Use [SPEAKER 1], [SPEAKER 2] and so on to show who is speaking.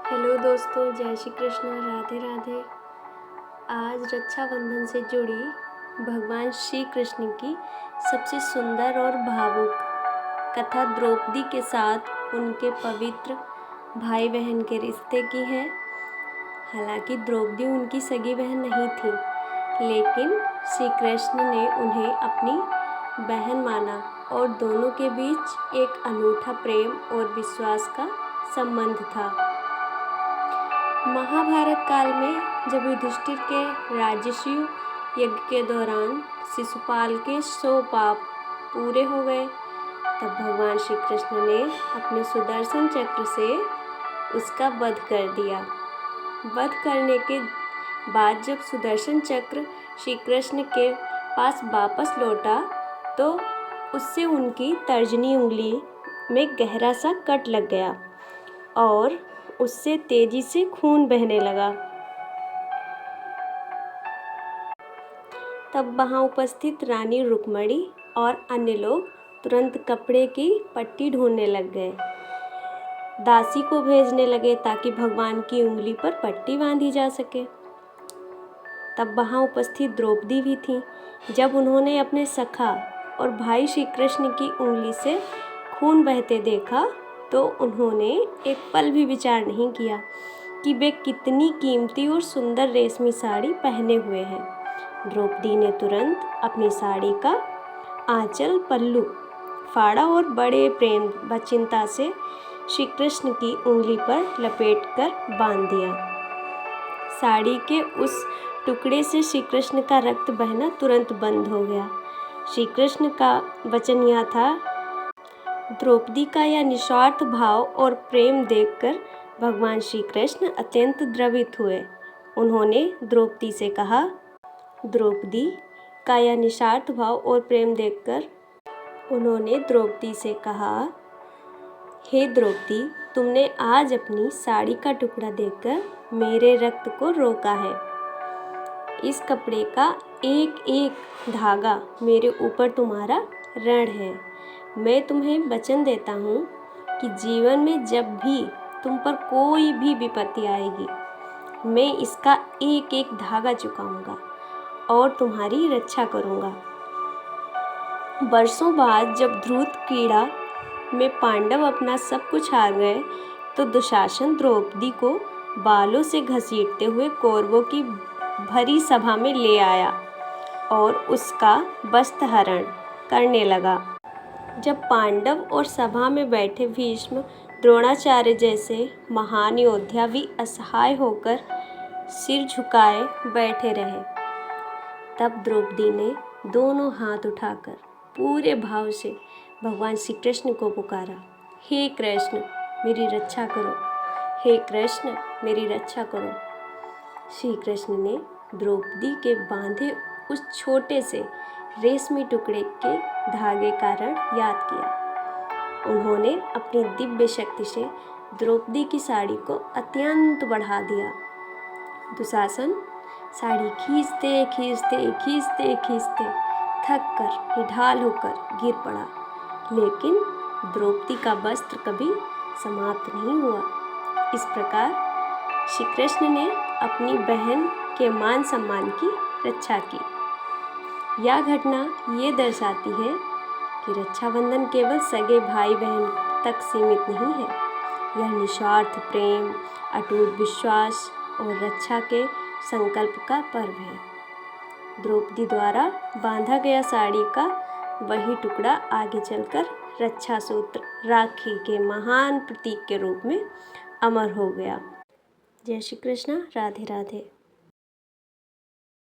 [SPEAKER 1] Hello दोस्तों, जय श्री कृष्ण, राधे राधे। आज रक्षाबंधन से जुड़ी भगवान श्री कृष्ण की सबसे सुंदर और भावुक कथा द्रौपदी के साथ उनके पवित्र भाई बहन के रिश्ते की है। हालांकि द्रौपदी उनकी सगी बहन नहीं थी, लेकिन श्री कृष्ण ने उन्हें अपनी बहन माना और दोनों के बीच एक अनूठा प्रेम और विश्वास का संबंध था। महाभारत काल में जब युधिष्ठिर के राजसूय यज्ञ के दौरान शिशुपाल के 100 पाप पूरे हो गए, तब भगवान श्री कृष्ण ने अपने सुदर्शन चक्र से उसका वध कर दिया। वध करने के बाद जब सुदर्शन चक्र श्री कृष्ण के पास वापस लौटा तो उससे उनकी तर्जनी उंगली में गहरा सा कट लग गया और उससे तेजी से खून बहने लगा। तब वहाँ उपस्थित रानी रुक्मणी और अन्य लोग तुरंत कपड़े की पट्टी ढूंढने लग गए। दासी को भेजने लगे ताकि भगवान की उंगली पर पट्टी बांधी जा सके। तब वहाँ उपस्थित द्रौपदी भी थी। जब उन्होंने अपने सखा और भाई श्री कृष्ण की उंगली से खून बहते देखा तो उन्होंने एक पल भी विचार नहीं किया कि वे कितनी कीमती और सुंदर रेशमी साड़ी पहने हुए हैं। द्रौपदी ने तुरंत अपनी साड़ी का आंचल पल्लू फाड़ा और बड़े प्रेम व चिंता से श्री कृष्ण की उंगली पर लपेटकर बांध दिया। साड़ी के उस टुकड़े से श्री कृष्ण का रक्त बहना तुरंत बंद हो गया। श्री कृष्ण का वचन यह था। द्रौपदी का यह निस्वार्थ भाव और प्रेम देखकर भगवान श्री कृष्ण अत्यंत द्रवित हुए। उन्होंने द्रौपदी से कहा, द्रौपदी का यह निस्वार्थ भाव और प्रेम देखकर उन्होंने द्रौपदी से कहा, हे द्रौपदी, तुमने आज अपनी साड़ी का टुकड़ा देखकर मेरे रक्त को रोका है। इस कपड़े का एक एक धागा मेरे ऊपर तुम्हारा ऋण है। मैं तुम्हें वचन देता हूँ कि जीवन में जब भी तुम पर कोई भी विपत्ति आएगी, मैं इसका एक एक धागा चुकाऊंगा और तुम्हारी रक्षा करूंगा। वर्षों बाद जब ध्रुव क्रीड़ा में पांडव अपना सब कुछ हार गए तो दुशासन द्रौपदी को बालों से घसीटते हुए कौरवों की भरी सभा में ले आया और उसका वस्त्र हरण करने लगा। जब पांडव और सभा में बैठे भीष्म, द्रोणाचार्य जैसे महान योद्धा भी असहाय होकर सिर झुकाए बैठे रहे, तब द्रौपदी ने दोनों हाथ उठाकर पूरे भाव से भगवान श्री कृष्ण को पुकारा, हे कृष्ण मेरी रक्षा करो, हे कृष्ण मेरी रक्षा करो। श्री कृष्ण ने द्रौपदी के बांधे उस छोटे से रेशमी टुकड़े के धागे का ऋण याद किया। उन्होंने अपनी दिव्य शक्ति से द्रौपदी की साड़ी को अत्यंत बढ़ा दिया। दुशासन साड़ी खींचते खींचते खींचते खींचते थक कर निढाल होकर गिर पड़ा, लेकिन द्रौपदी का वस्त्र कभी समाप्त नहीं हुआ। इस प्रकार श्री कृष्ण ने अपनी बहन के मान सम्मान की रक्षा की। यह घटना ये दर्शाती है कि रक्षाबंधन केवल सगे भाई बहन तक सीमित नहीं है। यह निस्वार्थ प्रेम, अटूट विश्वास और रक्षा के संकल्प का पर्व है। द्रौपदी द्वारा बांधा गया साड़ी का वही टुकड़ा आगे चलकर रक्षा सूत्र, राखी के महान प्रतीक के रूप में अमर हो गया। जय श्री कृष्ण, राधे राधे।